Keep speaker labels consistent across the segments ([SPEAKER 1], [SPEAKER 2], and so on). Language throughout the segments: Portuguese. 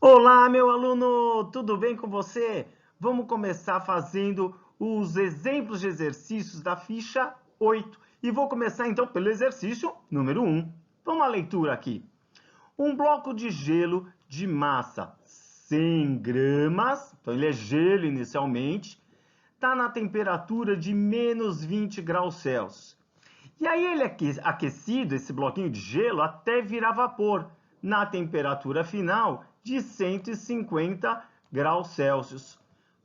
[SPEAKER 1] Olá, meu aluno, tudo bem com você? Vamos começar fazendo os exemplos de exercícios da ficha 8. E vou começar então pelo exercício número 1. Vamos à leitura aqui. Um bloco de gelo de massa 100 gramas, então ele é gelo inicialmente, está na temperatura de menos 20 graus Celsius. E aí ele é aquecido, esse bloquinho de gelo, até virar vapor, na temperatura final de 150 graus Celsius.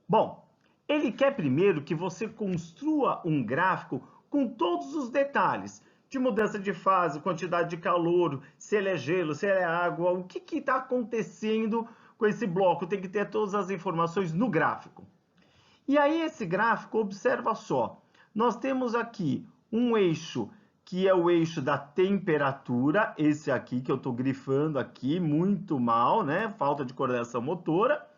[SPEAKER 1] Bom, ele quer primeiro que você construa um gráfico com todos os detalhes, de mudança de fase, quantidade de calor, se ele é gelo, se ele é água, o que está acontecendo com esse bloco, tem que ter todas as informações no gráfico. E aí esse gráfico, observa só, nós temos aqui um eixo que é o eixo da temperatura, esse aqui que eu estou grifando aqui, muito mal, né? Falta de coordenação motora.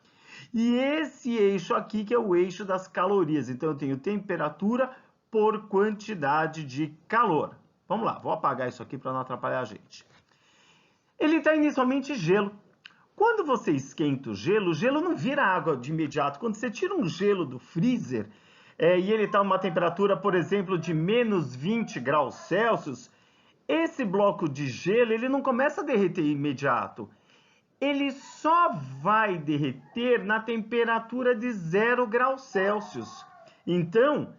[SPEAKER 1] E esse eixo aqui que é o eixo das calorias. Então eu tenho temperatura por quantidade de calor. Vamos lá, vou apagar isso aqui para não atrapalhar a gente. Ele está inicialmente gelo. Quando você esquenta o gelo não vira água de imediato. Quando você tira um gelo do freezer e ele está a uma temperatura, por exemplo, de menos 20 graus Celsius, esse bloco de gelo ele não começa a derreter imediato. Ele só vai derreter na temperatura de 0 graus Celsius. Então,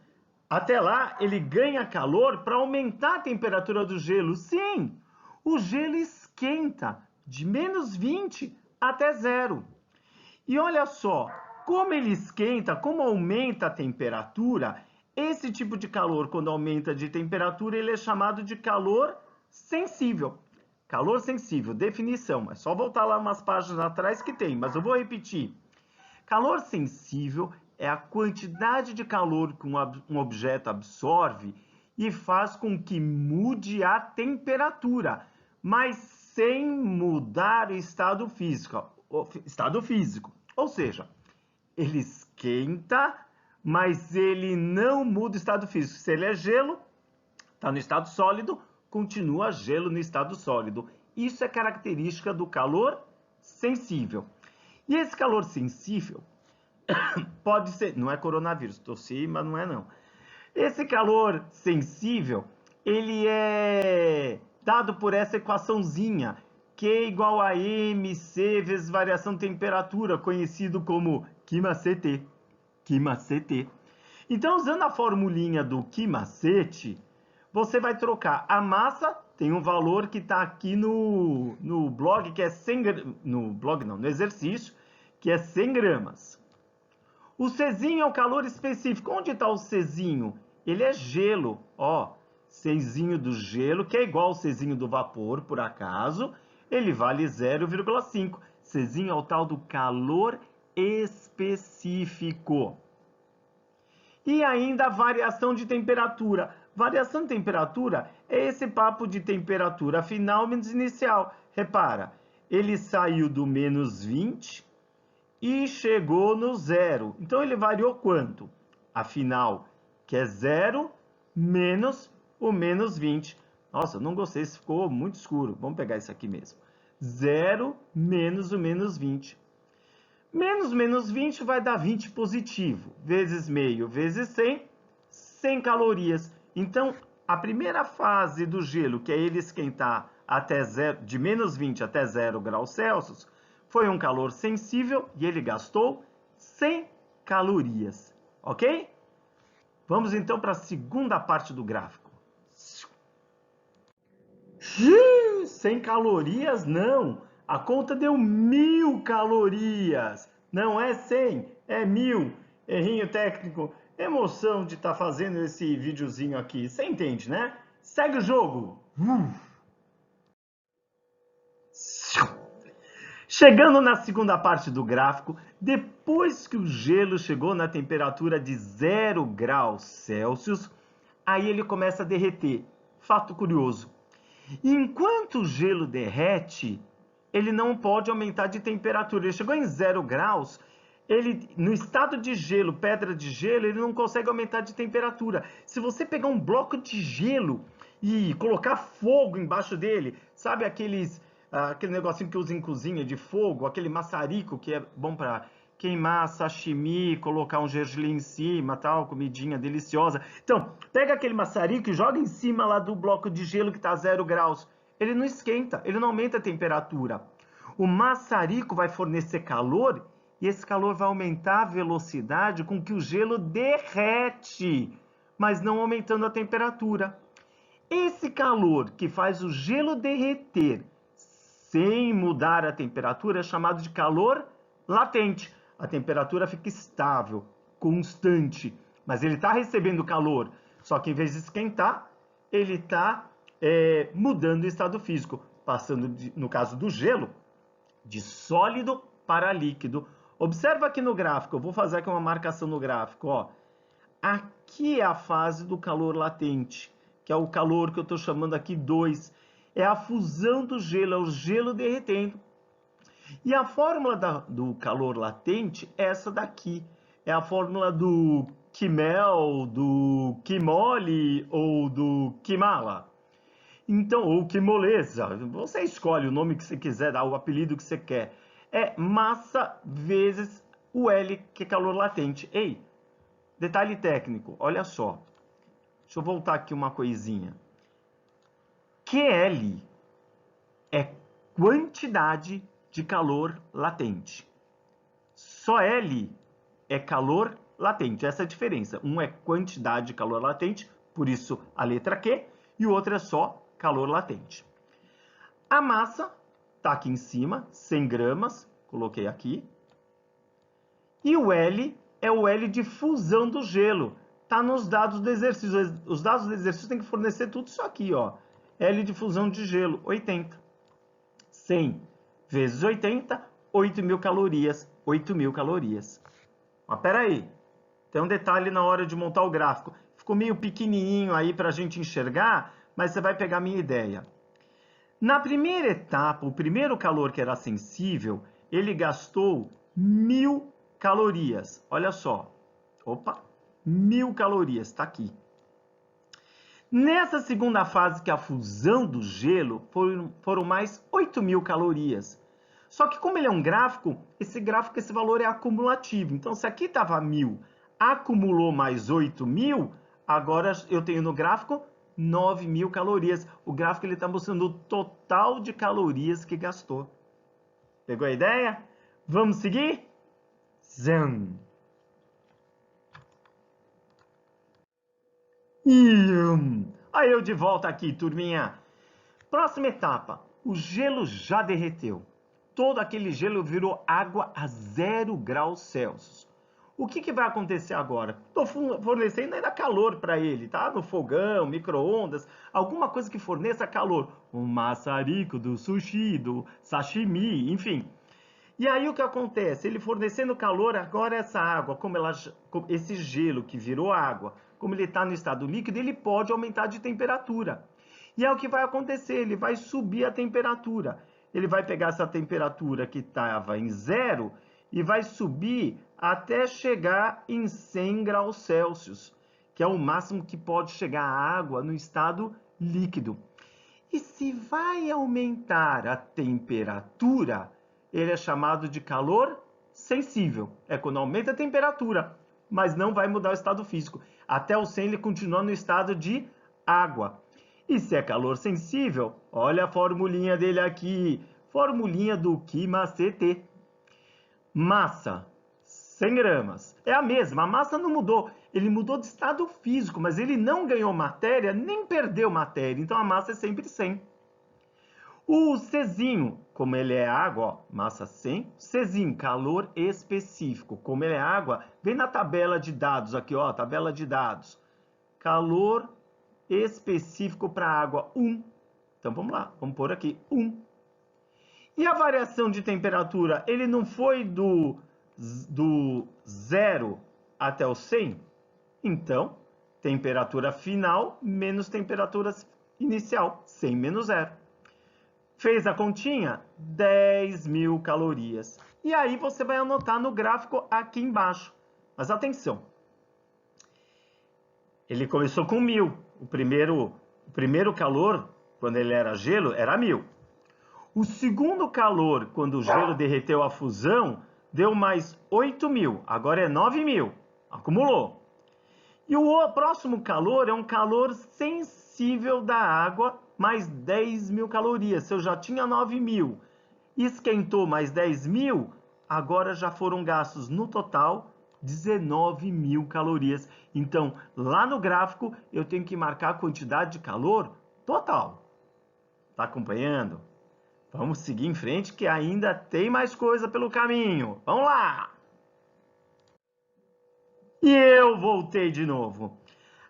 [SPEAKER 1] até lá, ele ganha calor para aumentar a temperatura do gelo. Sim, o gelo esquenta de menos 20 até 0. E olha só, como ele esquenta, como aumenta a temperatura, esse tipo de calor, quando aumenta de temperatura, ele é chamado de calor sensível. Calor sensível, definição, é só voltar lá umas páginas atrás que tem, mas eu vou repetir. Calor sensível é a quantidade de calor que um objeto absorve e faz com que mude a temperatura, mas sem mudar o estado físico. Ou seja, ele esquenta, mas ele não muda o estado físico. Se ele é gelo, está no estado sólido, continua gelo no estado sólido. Isso é característica do calor sensível. E esse calor sensível pode ser, não é coronavírus, tossi, mas não é não. Esse calor sensível, ele é dado por essa equaçãozinha, Q igual a mc vezes variação de temperatura, conhecido como Q-CT. Q-CT. Então, usando a formulinha do Q-macete, você vai trocar a massa, tem um valor que está aqui no blog, que é 100 gramas, no exercício, que é 100 gramas. O Czinho é o calor específico. Onde está o Czinho? Ele é gelo, ó. Czinho do gelo, que é igual ao Czinho do vapor, por acaso, ele vale 0,5. Czinho é o tal do calor específico. E ainda a variação de temperatura. Variação de temperatura é esse papo de temperatura final menos inicial. Repara, ele saiu do menos 20 e chegou no 0. Então ele variou quanto? Afinal, que é 0 menos o menos 20. Nossa, eu não gostei, isso ficou muito escuro. Vamos pegar isso aqui mesmo. 0 menos o menos 20. Menos 20 vai dar 20 positivo, vezes meio, vezes 100, 100 calorias. Então, a primeira fase do gelo, que é ele esquentar até de menos 20 até 0 graus Celsius, foi um calor sensível e ele gastou 100 calorias, ok? Vamos então para a segunda parte do gráfico. 100 calorias? Não! A conta deu 1000 calorias. Não é 100, é 1000. Errinho técnico. Emoção de estar fazendo esse videozinho aqui. Você entende, né? Segue o jogo. Chegando na segunda parte do gráfico, depois que o gelo chegou na temperatura de 0 graus Celsius, aí ele começa a derreter. Fato curioso. Enquanto o gelo derrete, ele não pode aumentar de temperatura. Ele chegou em 0 graus, ele, no estado de gelo, pedra de gelo, ele não consegue aumentar de temperatura. Se você pegar um bloco de gelo e colocar fogo embaixo dele, sabe aqueles aquele negocinho que usa em cozinha de fogo, aquele maçarico que é bom para queimar sashimi, colocar um gergelim em cima, tal, comidinha deliciosa. Então, pega aquele maçarico e joga em cima lá do bloco de gelo que está a 0 graus. Ele não esquenta, ele não aumenta a temperatura. O maçarico vai fornecer calor e esse calor vai aumentar a velocidade com que o gelo derrete, mas não aumentando a temperatura. Esse calor que faz o gelo derreter sem mudar a temperatura é chamado de calor latente. A temperatura fica estável, constante, mas ele está recebendo calor. Só que em vez de esquentar, ele está mudando o estado físico, passando, no caso do gelo, de sólido para líquido. Observa aqui no gráfico, eu vou fazer aqui uma marcação no gráfico. Ó. Aqui é a fase do calor latente, que é o calor que eu estou chamando aqui 2. É a fusão do gelo, é o gelo derretendo. E a fórmula do calor latente é essa daqui. É a fórmula do Kimmel, do Kimole ou do Kimala. Então, ou Kimoleza. Você escolhe o nome que você quiser, o apelido que você quer. É massa vezes o L, que é calor latente. Ei, detalhe técnico, olha só. Deixa eu voltar aqui uma coisinha. QL é quantidade de calor latente. Só L é calor latente. Essa é a diferença. Um é quantidade de calor latente, por isso a letra Q, e o outro é só calor latente. A massa está aqui em cima, 100 gramas, coloquei aqui. E o L é o L de fusão do gelo. Está nos dados do exercício. Os dados do exercício tem que fornecer tudo isso aqui, ó. L de fusão de gelo, 80. 100 vezes 80, 8.000 calorias. 8.000 calorias. Mas peraí, tem um detalhe na hora de montar o gráfico. Ficou meio pequenininho aí para a gente enxergar, mas você vai pegar a minha ideia. Na primeira etapa, o primeiro calor que era sensível, ele gastou 1.000 calorias. Olha só. Opa, 1.000 calorias, está aqui. Nessa segunda fase, que é a fusão do gelo, foram mais 8.000 calorias. Só que como ele é um gráfico, esse valor é acumulativo. Então, se aqui estava 1.000, acumulou mais 8.000, agora eu tenho no gráfico 9.000 calorias. O gráfico está mostrando o total de calorias que gastou. Pegou a ideia? Vamos seguir? Zan. Aí eu de volta aqui, turminha. Próxima etapa. O gelo já derreteu. Todo aquele gelo virou água a 0 graus Celsius. O que vai acontecer agora? Estou fornecendo ainda calor para ele, tá? No fogão, micro-ondas, alguma coisa que forneça calor. O maçarico do sushi, do sashimi, enfim. E aí o que acontece? Ele fornecendo calor, agora essa água, esse gelo que virou água, como ele está no estado líquido, ele pode aumentar de temperatura. E é o que vai acontecer, ele vai subir a temperatura. Ele vai pegar essa temperatura que estava em 0 e vai subir até chegar em 100 graus Celsius, que é o máximo que pode chegar a água no estado líquido. E se vai aumentar a temperatura, ele é chamado de calor sensível. É quando aumenta a temperatura, mas não vai mudar o estado físico. Até o 100 ele continua no estado de água. E se é calor sensível, olha a formulinha dele aqui. Formulinha do Kimacete. Massa, 100 gramas. É a mesma, a massa não mudou. Ele mudou de estado físico, mas ele não ganhou matéria, nem perdeu matéria. Então a massa é sempre 100. O Czinho, como ele é água, ó, massa 100. Czinho, calor específico. Como ele é água, vem na tabela de dados aqui, ó, tabela de dados. Calor específico para água, 1. Então vamos lá, vamos pôr aqui 1. E a variação de temperatura, ele não foi do 0 até o 100? Então, temperatura final menos temperatura inicial, 100 menos 0. Fez a continha? 10.000 calorias. E aí você vai anotar no gráfico aqui embaixo. Mas atenção. Ele começou com 1.000. O primeiro calor, quando ele era gelo, era 1.000. O segundo calor, quando o gelo derreteu a fusão, deu mais 8.000. Agora é 9.000. Acumulou. E o próximo calor é um calor sensível da água, mais 10.000 calorias. Se eu já tinha 9.000, esquentou mais 10.000, agora já foram gastos no total 19.000 calorias. Então, lá no gráfico, eu tenho que marcar a quantidade de calor total. Tá acompanhando? Vamos seguir em frente que ainda tem mais coisa pelo caminho. Vamos lá! E eu voltei de novo.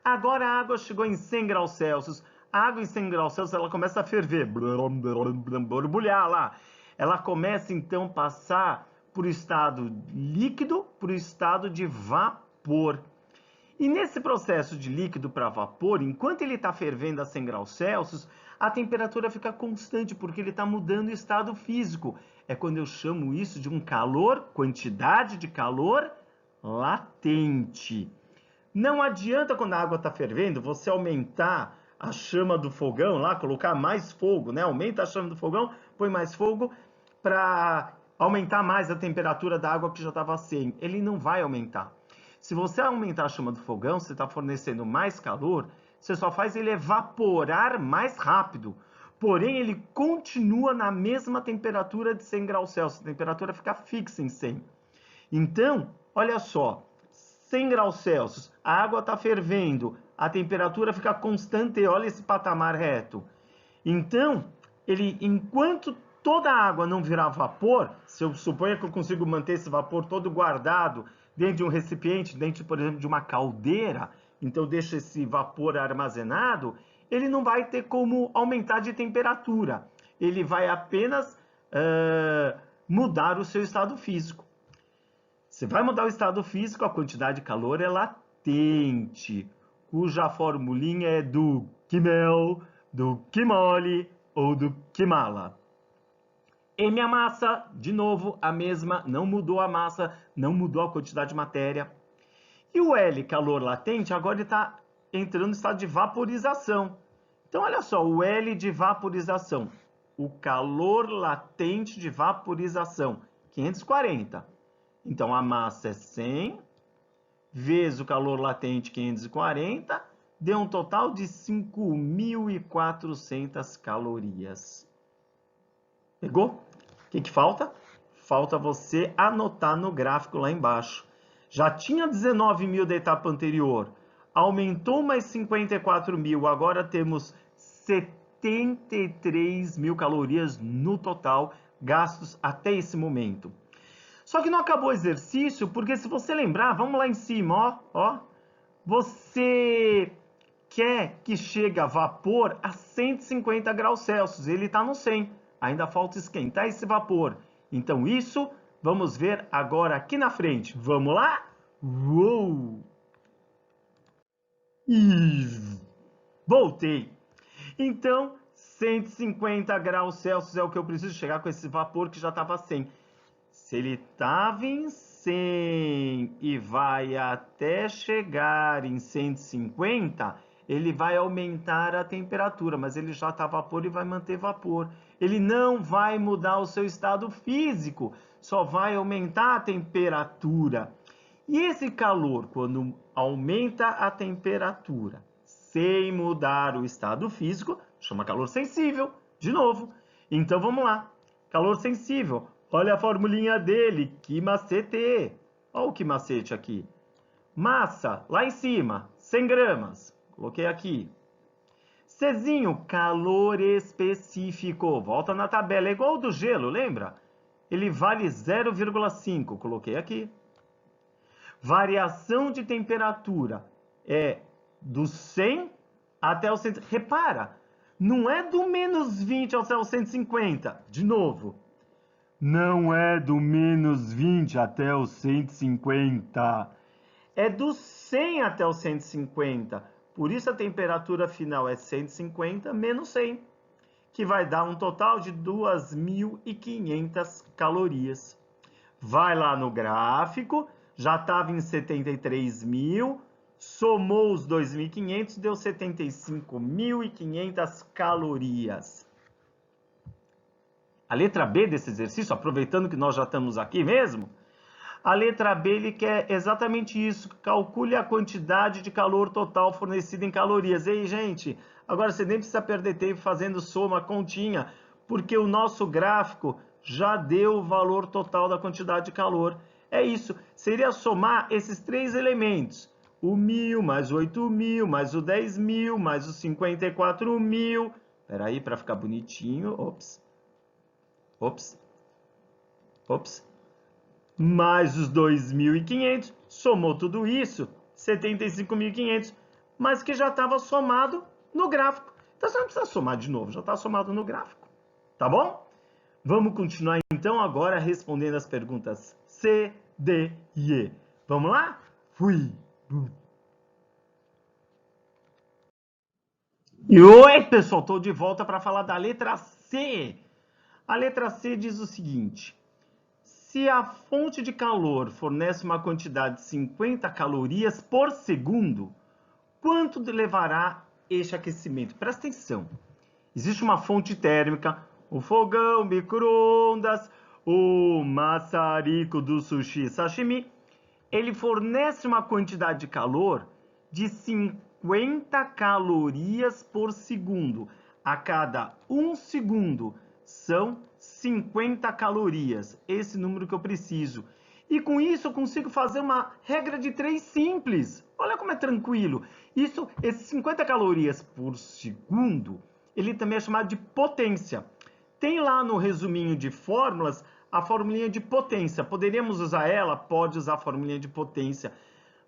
[SPEAKER 1] Agora a água chegou em 100 graus Celsius. A água em 100 graus Celsius, ela começa a ferver, borbulhar lá. Ela começa então a passar para o estado líquido, para o estado de vapor. E nesse processo de líquido para vapor, enquanto ele está fervendo a 100 graus Celsius, a temperatura fica constante, porque ele está mudando o estado físico. É quando eu chamo isso de um calor, quantidade de calor latente. Não adianta, quando a água está fervendo, você aumentar a chama do fogão lá, colocar mais fogo, né? Aumenta a chama do fogão, põe mais fogo para aumentar mais a temperatura da água que já estava 100. Ele não vai aumentar. Se você aumentar a chama do fogão, você está fornecendo mais calor, você só faz ele evaporar mais rápido. Porém, ele continua na mesma temperatura de 100 graus Celsius. A temperatura fica fixa em 100. Então, olha só, 100 graus Celsius, a água está fervendo, a temperatura fica constante, olha esse patamar reto. Então, enquanto toda a água não virar vapor, se eu suponho que eu consigo manter esse vapor todo guardado dentro de um recipiente, dentro, por exemplo, de uma caldeira, então eu deixo esse vapor armazenado, ele não vai ter como aumentar de temperatura. Ele vai apenas mudar o seu estado físico. Você vai mudar o estado físico, a quantidade de calor é latente, cuja formulinha é do Kimmel, do Kimoly ou do Kimala. M a massa, de novo, a mesma, não mudou a massa, não mudou a quantidade de matéria. E o L, calor latente, agora ele está entrando no estado de vaporização. Então, olha só, o L de vaporização, o calor latente de vaporização, 540. Então, a massa é 100, vezes o calor latente, 540, deu um total de 5.400 calorias. Pegou? O que falta? Falta você anotar no gráfico lá embaixo. Já tinha 19.000 da etapa anterior, aumentou mais 54.000, agora temos 73.000 calorias no total gastos até esse momento. Só que não acabou o exercício, porque se você lembrar, vamos lá em cima, ó. Você quer que chegue a vapor a 150 graus Celsius, ele está no 100. Ainda falta esquentar esse vapor. Então isso, vamos ver agora aqui na frente. Vamos lá? Uou! Voltei. Então, 150 graus Celsius é o que eu preciso chegar com esse vapor que já estava 100. Se ele estava em 100 e vai até chegar em 150, ele vai aumentar a temperatura, mas ele já está vapor e vai manter vapor. Ele não vai mudar o seu estado físico, só vai aumentar a temperatura. E esse calor, quando aumenta a temperatura, sem mudar o estado físico, chama calor sensível, de novo. Então vamos lá, calor sensível. Olha a formulinha dele, que macete. Olha o que macete aqui. Massa, lá em cima, 100 gramas. Coloquei aqui. Czinho, calor específico. Volta na tabela, é igual ao do gelo, lembra? Ele vale 0,5. Coloquei aqui. Variação de temperatura é do 100 até o 100. Repara, não é do menos 20 até o 150. De novo. Não é do menos 20 até o 150. É do 100 até o 150. Por isso a temperatura final é 150 menos 100, que vai dar um total de 2.500 calorias. Vai lá no gráfico, já estava em 73.000, somou os 2.500, deu 75.500 calorias. A letra B desse exercício, aproveitando que nós já estamos aqui mesmo, a letra B ele quer exatamente isso. Calcule a quantidade de calor total fornecida em calorias. Ei, gente, agora você nem precisa perder tempo fazendo soma, continha, porque o nosso gráfico já deu o valor total da quantidade de calor. É isso. Seria somar esses três elementos. O 1.000, mais o 8.000, mais o 10.000, mais os 54.000. Espera aí, para ficar bonitinho. Ops. Mais os 2.500, somou tudo isso, 75.500, mas que já estava somado no gráfico. Então você não precisa somar de novo, já está somado no gráfico, tá bom? Vamos continuar então agora respondendo as perguntas C, D e E. Vamos lá? Fui! E oi, pessoal, estou de volta para falar da letra C. A letra C diz o seguinte: se a fonte de calor fornece uma quantidade de 50 calorias por segundo, quanto levará este aquecimento? Presta atenção. Existe uma fonte térmica, o fogão, micro-ondas, o maçarico do sushi sashimi. Ele fornece uma quantidade de calor de 50 calorias por segundo. A cada 1 segundo são 50 calorias, esse número que eu preciso. E com isso eu consigo fazer uma regra de 3 simples. Olha como é tranquilo. Esses 50 calorias por segundo, ele também é chamado de potência. Tem lá no resuminho de fórmulas a formulinha de potência. Poderíamos usar ela? Pode usar a formulinha de potência.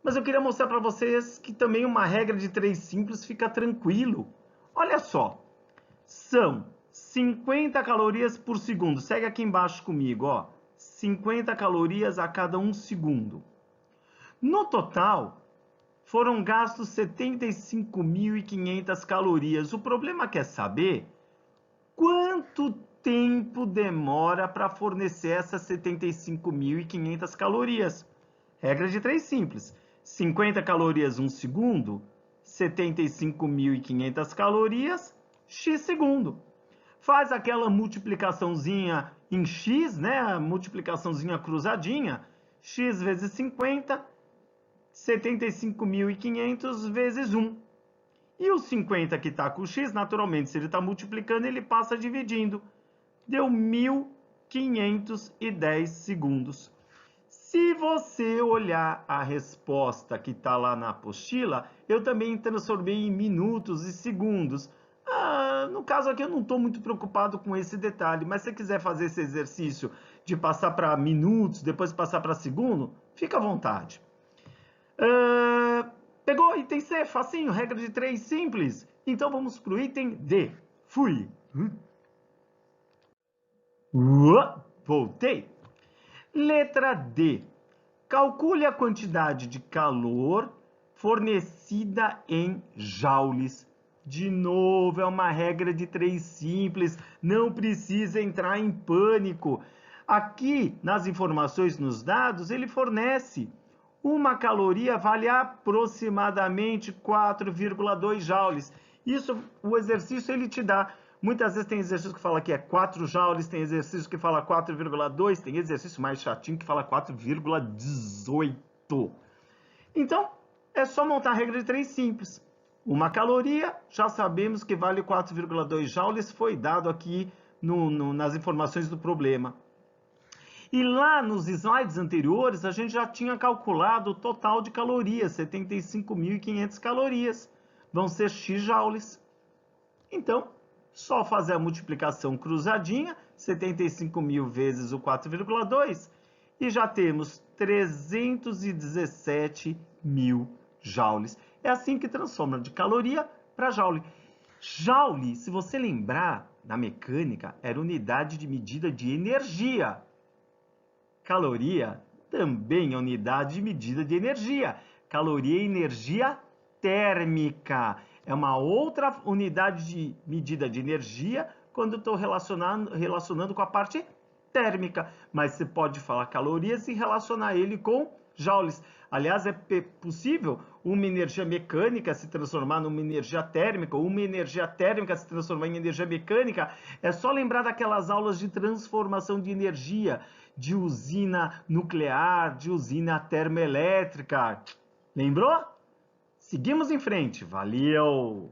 [SPEAKER 1] Mas eu queria mostrar para vocês que também uma regra de 3 simples fica tranquilo. Olha só, são 50 calorias por segundo. Segue aqui embaixo comigo, ó. 50 calorias a cada 1 segundo. No total, foram gastos 75.500 calorias. O problema é saber quanto tempo demora para fornecer essas 75.500 calorias. Regra de 3 simples. 50 calorias 1 segundo, 75.500 calorias, x segundo. Faz aquela multiplicaçãozinha em x, né? A multiplicaçãozinha cruzadinha. X vezes 50, 75.500 vezes 1. E o 50 que está com x, naturalmente, se ele está multiplicando, ele passa dividindo. Deu 1.510 segundos. Se você olhar a resposta que está lá na apostila, eu também transformei em minutos e segundos. No caso aqui eu não estou muito preocupado com esse detalhe, mas se você quiser fazer esse exercício de passar para minutos, depois passar para segundo, fica à vontade. Pegou? Item C, facinho, regra de 3 simples. Então vamos para o item D. Fui. Voltei. Letra D. Calcule a quantidade de calor fornecida em joules. De novo, é uma regra de 3 simples. Não precisa entrar em pânico. Aqui, nas informações, nos dados, ele fornece. Uma caloria vale aproximadamente 4,2 joules. Isso, o exercício, ele te dá. Muitas vezes tem exercício que fala que é 4 joules, tem exercício que fala 4,2, tem exercício mais chatinho que fala 4,18. Então, é só montar a regra de 3 simples. Uma caloria, já sabemos que vale 4,2 joules, foi dado aqui nas informações do problema. E lá nos slides anteriores, a gente já tinha calculado o total de calorias, 75.500 calorias. Vão ser x joules. Então, só fazer a multiplicação cruzadinha, 75.000 vezes o 4,2, e já temos 317.000 joules. É assim que transforma de caloria para joule. Joule, se você lembrar, na mecânica, era unidade de medida de energia. Caloria também é unidade de medida de energia. Caloria é energia térmica. É uma outra unidade de medida de energia quando estou relacionando com a parte térmica. Mas você pode falar calorias e relacionar ele com joules. Aliás, é possível uma energia mecânica se transformar numa energia térmica, ou uma energia térmica se transformar em energia mecânica. É só lembrar daquelas aulas de transformação de energia, de usina nuclear, de usina termoelétrica. Lembrou? Seguimos em frente. Valeu!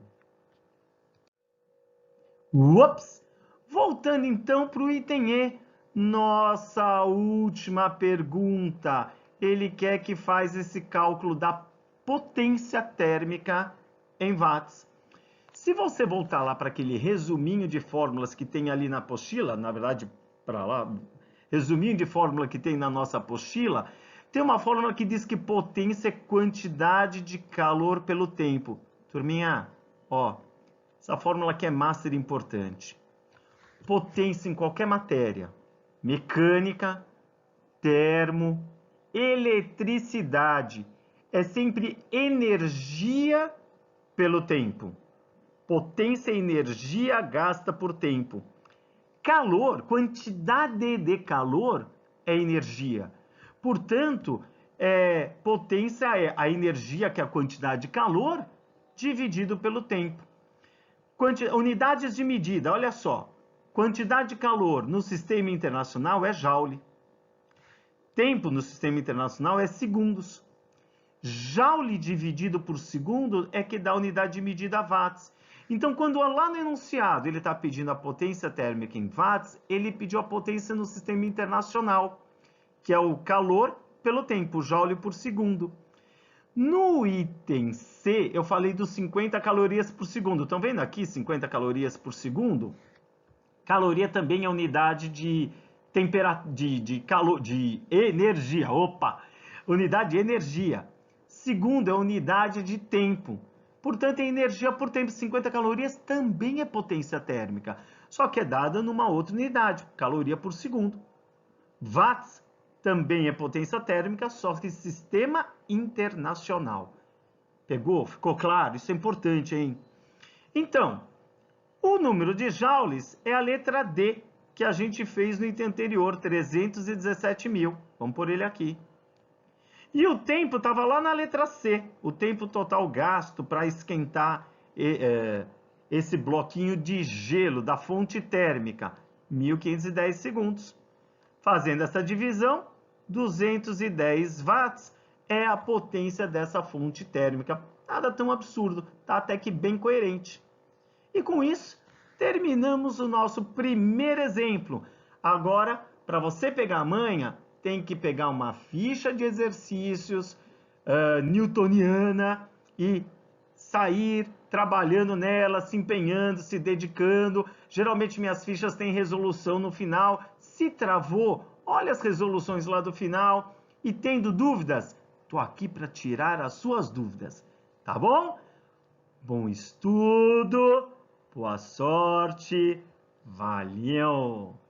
[SPEAKER 1] Ups! Voltando então para o item E. Nossa última pergunta. Ele quer que faz esse cálculo da potência térmica em watts. Se você voltar lá para aquele resuminho de fórmulas que tem ali na apostila, na verdade, para lá, resuminho de fórmula que tem na nossa apostila, tem uma fórmula que diz que potência é quantidade de calor pelo tempo. Turminha, ó, essa fórmula aqui é master importante. Potência em qualquer matéria, mecânica, termo, eletricidade, é sempre energia pelo tempo. Potência é energia gasta por tempo. Calor, quantidade de calor é energia. Portanto, potência é a energia, que é a quantidade de calor, dividido pelo tempo. Unidades de medida, olha só. Quantidade de calor no sistema internacional é joule. Tempo no sistema internacional é segundos. Joule dividido por segundo é que dá a unidade de medida watts. Então, quando lá no enunciado ele está pedindo a potência térmica em watts, ele pediu a potência no sistema internacional, que é o calor pelo tempo, joule por segundo. No item C, eu falei dos 50 calorias por segundo. Estão vendo aqui 50 calorias por segundo? Caloria também é unidade de energia. Opa! Unidade de energia. Segundo é unidade de tempo. Portanto, é energia por tempo. 50 calorias também é potência térmica, só que é dada numa outra unidade, caloria por segundo. Watts também é potência térmica, só que sistema internacional. Pegou? Ficou claro? Isso é importante, hein? Então, o número de joules é a letra D, que a gente fez no item anterior, 317 mil. Vamos pôr ele aqui. E o tempo estava lá na letra C, o tempo total gasto para esquentar esse bloquinho de gelo da fonte térmica, 1.510 segundos. Fazendo essa divisão, 210 watts é a potência dessa fonte térmica. Nada tão absurdo, tá até que bem coerente. E com isso, terminamos o nosso primeiro exemplo. Agora, para você pegar a manha, tem que pegar uma ficha de exercícios newtoniana e sair trabalhando nela, se empenhando, se dedicando. Geralmente minhas fichas têm resolução no final. Se travou, olha as resoluções lá do final. E tendo dúvidas, estou aqui para tirar as suas dúvidas. Tá bom? Bom estudo, boa sorte, valeu!